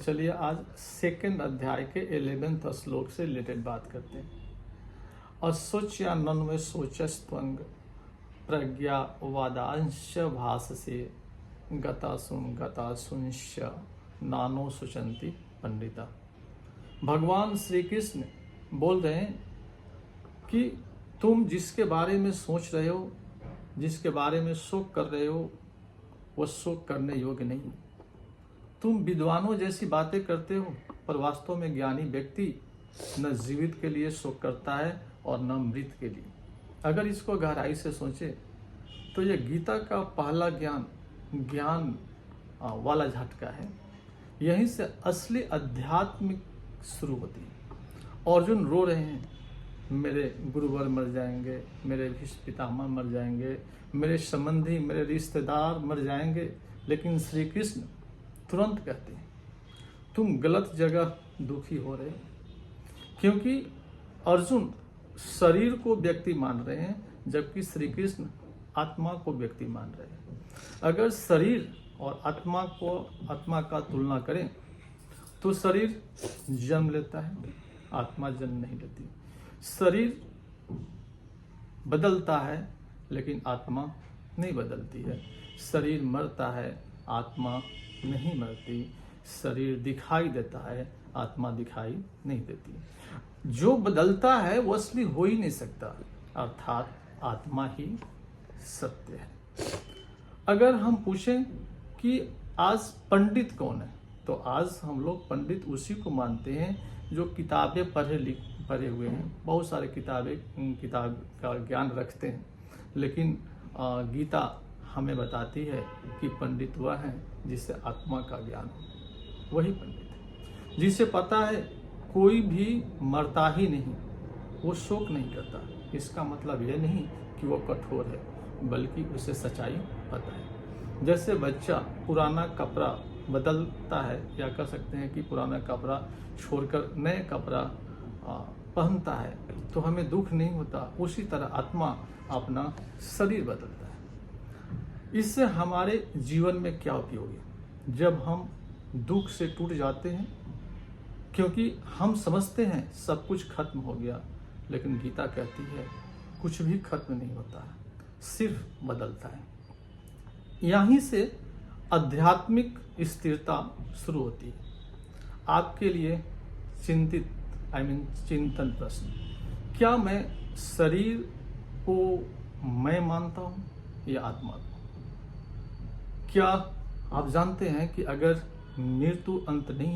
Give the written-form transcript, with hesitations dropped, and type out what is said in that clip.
चलिए आज सेकंड अध्याय के 11वें श्लोक से रिलेटेड बात करते हैं। अशोच्यान्वय शोचस्त्वंग प्रज्ञा वादांश भाषसे गतासुंश्च नानो सुचंती पंडिता। भगवान श्री कृष्ण बोल रहे हैं कि तुम जिसके बारे में सोच रहे हो, जिसके बारे में शोक कर रहे हो, वो शोक करने योग्य नहीं। तुम विद्वानों जैसी बातें करते हो, पर वास्तव में ज्ञानी व्यक्ति न जीवित के लिए शोक करता है और न मृत के लिए। अगर इसको गहराई से सोचे तो यह गीता का पहला ज्ञान वाला झटका है। यहीं से असली आध्यात्मिक शुरू होती है। अर्जुन रो रहे हैं, मेरे गुरुवर मर जाएंगे, मेरे भीष्म पितामह मर जाएंगे, मेरे संबंधी, मेरे रिश्तेदार मर जाएंगे, लेकिन श्री कृष्ण तुरंत कहते हैं तुम गलत जगह दुखी हो रहे हो। क्योंकि अर्जुन शरीर को व्यक्ति मान रहे हैं, जबकि श्री कृष्ण आत्मा को व्यक्ति मान रहे हैं। अगर शरीर और आत्मा का तुलना करें तो शरीर जन्म लेता है, आत्मा जन्म नहीं लेती। शरीर बदलता है लेकिन आत्मा नहीं बदलती है। शरीर मरता है, आत्मा नहीं मरती। शरीर दिखाई देता है, आत्मा दिखाई नहीं देती। जो बदलता है वो असली हो ही नहीं सकता, अर्थात आत्मा ही सत्य है। अगर हम पूछें कि आज पंडित कौन है, तो आज हम लोग पंडित उसी को मानते हैं जो किताबें पढ़े हुए हैं, बहुत सारे किताब का ज्ञान रखते हैं। लेकिन गीता हमें बताती है कि पंडित वह है जिसे आत्मा का ज्ञान हो, वही पंडित है। जिसे पता है कोई भी मरता ही नहीं, वो शोक नहीं करता। इसका मतलब यह नहीं कि वो कठोर है, बल्कि उसे सच्चाई पता है। जैसे बच्चा पुराना कपड़ा बदलता है, या कह सकते हैं कि पुराना कपड़ा छोड़कर नए कपड़ा पहनता है, तो हमें दुख नहीं होता। उसी तरह आत्मा अपना शरीर बदलता है। इससे हमारे जीवन में क्या उपयोग है? जब हम दुख से टूट जाते हैं, क्योंकि हम समझते हैं सब कुछ खत्म हो गया, लेकिन गीता कहती है कुछ भी खत्म नहीं होता है, सिर्फ बदलता है। यहीं से आध्यात्मिक स्थिरता शुरू होती है। आपके लिए चिंतन प्रश्न, क्या मैं शरीर को मैं मानता हूँ या आत्मा को? क्या आप जानते हैं कि अगर मृत्यु अंत नहीं